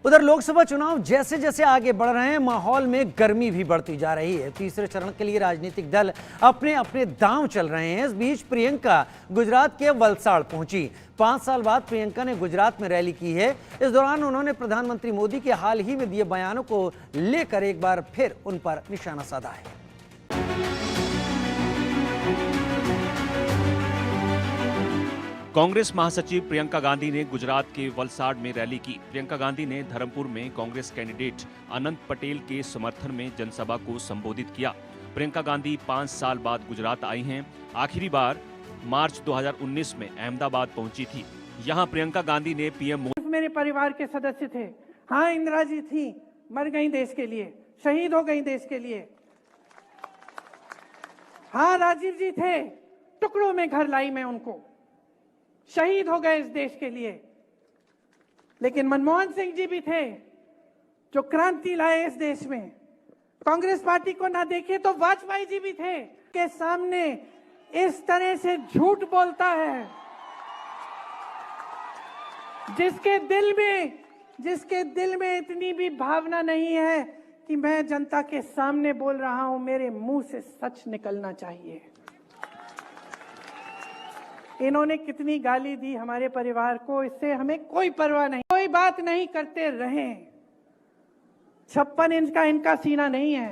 उधर लोकसभा चुनाव जैसे जैसे आगे बढ़ रहे हैं, माहौल में गर्मी भी बढ़ती जा रही है। तीसरे चरण के लिए राजनीतिक दल अपने अपने दांव चल रहे हैं। इस बीच प्रियंका गुजरात के वलसाड़ पहुंची। 5 साल बाद प्रियंका ने गुजरात में रैली की है। इस दौरान उन्होंने प्रधानमंत्री मोदी के हाल ही में दिए बयानों को लेकर एक बार फिर उन पर निशाना साधा है। कांग्रेस महासचिव प्रियंका गांधी ने गुजरात के वलसाड़ में रैली की। प्रियंका गांधी ने धर्मपुर में कांग्रेस कैंडिडेट अनंत पटेल के समर्थन में जनसभा को संबोधित किया। प्रियंका गांधी 5 साल बाद गुजरात आई हैं। आखिरी बार मार्च 2019 में अहमदाबाद पहुंची थी। यहां प्रियंका गांधी ने पीएम मोदी मेरे परिवार के सदस्य थे। हाँ, इंदिरा जी थी, मर गई देश के लिए, शहीद हो गई देश के लिए। हाँ, राजीव जी थे, टुकड़ों में घर लाई मैं उनको, शहीद हो गए इस देश के लिए। लेकिन मनमोहन सिंह जी भी थे जो क्रांति लाए इस देश में। कांग्रेस पार्टी को ना देखे तो वाजपेयी जी भी थे के सामने इस तरह से झूठ बोलता है, जिसके दिल में इतनी भी भावना नहीं है कि मैं जनता के सामने बोल रहा हूं, मेरे मुंह से सच निकलना चाहिए। इन्होंने कितनी गाली दी हमारे परिवार को, इससे हमें कोई परवाह नहीं, कोई बात नहीं करते रहे। 56 इंच का इनका सीना नहीं है,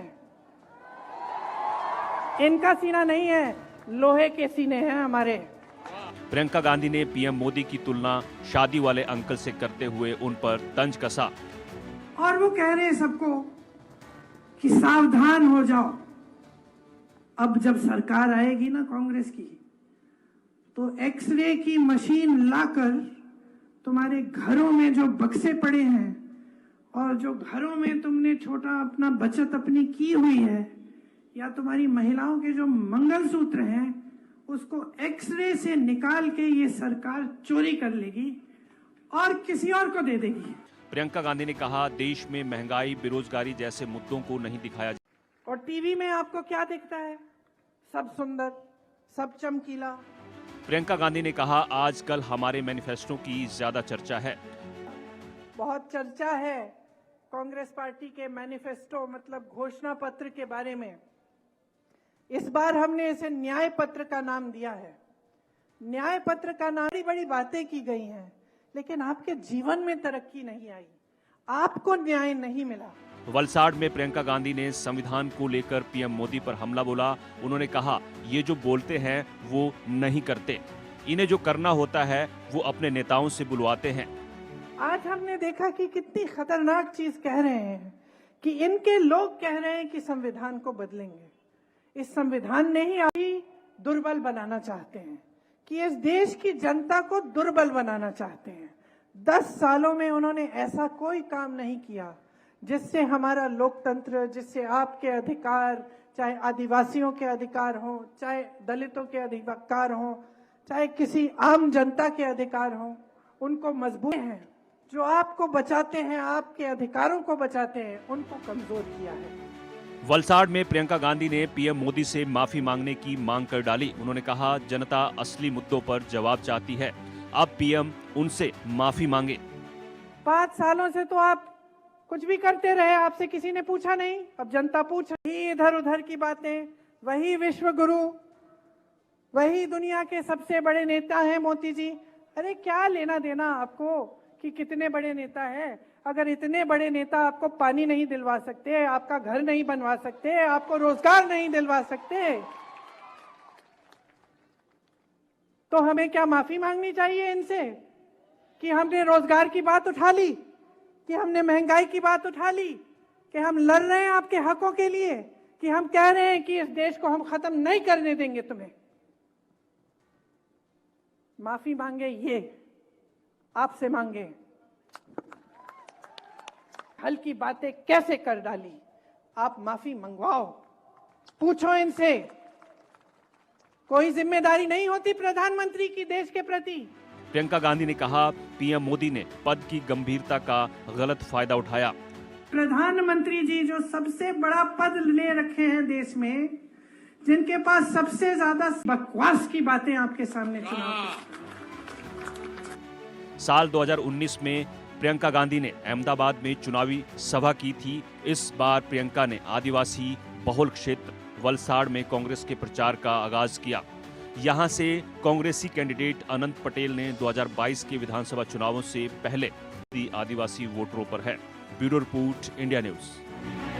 इनका सीना नहीं है, लोहे के सीने हैं हमारे। प्रियंका गांधी ने पीएम मोदी की तुलना शादी वाले अंकल से करते हुए उन पर तंज कसा। और वो कह रहे हैं सबको कि सावधान हो जाओ। अब जब सरकार आएगी ना कांग्रेस की, तो एक्सरे की मशीन लाकर तुम्हारे घरों में जो बक्से पड़े हैं और जो घरों में तुमने छोटा अपना बचत अपनी की हुई है, या तुम्हारी महिलाओं के जो मंगलसूत्र हैं, उसको एक्सरे से निकाल के ये सरकार चोरी कर लेगी और किसी और को दे देगी। प्रियंका गांधी ने कहा, देश में महंगाई, बेरोजगारी जैसे मुद्दों को नहीं दिखाया। और टीवी में आपको क्या दिखता है? सब सुंदर, सब चमकीला। प्रियंका गांधी ने कहा, आजकल हमारे मैनिफेस्टो की ज्यादा चर्चा है। बहुत चर्चा है कांग्रेस पार्टी के मैनिफेस्टो मतलब घोषणा पत्र के बारे में। इस बार हमने इसे न्याय पत्र का नाम दिया है। न्याय पत्र का नाम, बड़ी बड़ी बातें की गई हैं, लेकिन आपके जीवन में तरक्की नहीं आई, आपको न्याय नहीं मिला। वलसाड़ में प्रियंका गांधी ने संविधान को लेकर पीएम मोदी पर हमला बोला। उन्होंने कहा, ये जो बोलते हैं वो नहीं करते, इन्हें जो करना होता है वो अपने नेताओं से बुलवाते हैं। आज हमने देखा कि कितनी खतरनाक चीज कह रहे हैं कि इनके लोग कह रहे हैं कि संविधान को बदलेंगे। इस संविधान ने ही अभी दुर्बल बनाना चाहते हैं, कि इस देश की जनता को दुर्बल बनाना चाहते हैं। 10 सालों में उन्होंने ऐसा कोई काम नहीं किया जिससे हमारा लोकतंत्र, जिससे आपके अधिकार, चाहे आदिवासियों के अधिकार हो, चाहे दलितों के अधिकार हो, चाहे किसी आम जनता के अधिकार हो, उनको मजबूत हैं। जो आपको बचाते हैं, आपके अधिकारों को बचाते हैं, उनको कमजोर किया है। वलसाड़ में प्रियंका गांधी ने पीएम मोदी से माफी मांगने की मांग कर डाली। उन्होंने कहा, जनता असली मुद्दों पर जवाब चाहती है, अब पीएम उनसे माफी मांगे। 5 सालों से तो आप कुछ भी करते रहे, आपसे किसी ने पूछा नहीं। अब जनता पूछ रही, इधर उधर की बातें। वही विश्व गुरु, वही दुनिया के सबसे बड़े नेता हैं मोदी जी। अरे क्या लेना देना आपको कि कितने बड़े नेता हैं? अगर इतने बड़े नेता आपको पानी नहीं दिलवा सकते, आपका घर नहीं बनवा सकते, आपको रोजगार नहीं दिलवा सकते, तो हमें क्या माफी मांगनी चाहिए इनसे कि हमने रोजगार की बात उठा ली, कि हमने महंगाई की बात उठा ली, कि हम लड़ रहे हैं आपके हकों के लिए, कि हम कह रहे हैं कि इस देश को हम खत्म नहीं करने देंगे तुम्हें। माफी मांगे, ये आपसे मांगे। हल्की बातें कैसे कर डाली, आप माफी मंगवाओ, पूछो इनसे। कोई जिम्मेदारी नहीं होती प्रधानमंत्री की देश के प्रति। प्रियंका गांधी ने कहा, पीएम मोदी ने पद की गंभीरता का गलत फायदा उठाया। प्रधानमंत्री जी जो सबसे बड़ा पद ले रखे हैं देश में, जिनके पास सबसे ज्यादा बकवास की बातें आपके सामने चुनाव। साल 2019 में प्रियंका गांधी ने अहमदाबाद में चुनावी सभा की थी। इस बार प्रियंका ने आदिवासी बहुल क्षेत्र वलसाड़ में कांग्रेस के प्रचार का आगाज किया। यहां से कांग्रेसी कैंडिडेट अनंत पटेल ने 2022 के विधानसभा चुनावों से पहले आदिवासी वोटरों पर है। Bureau report, India news.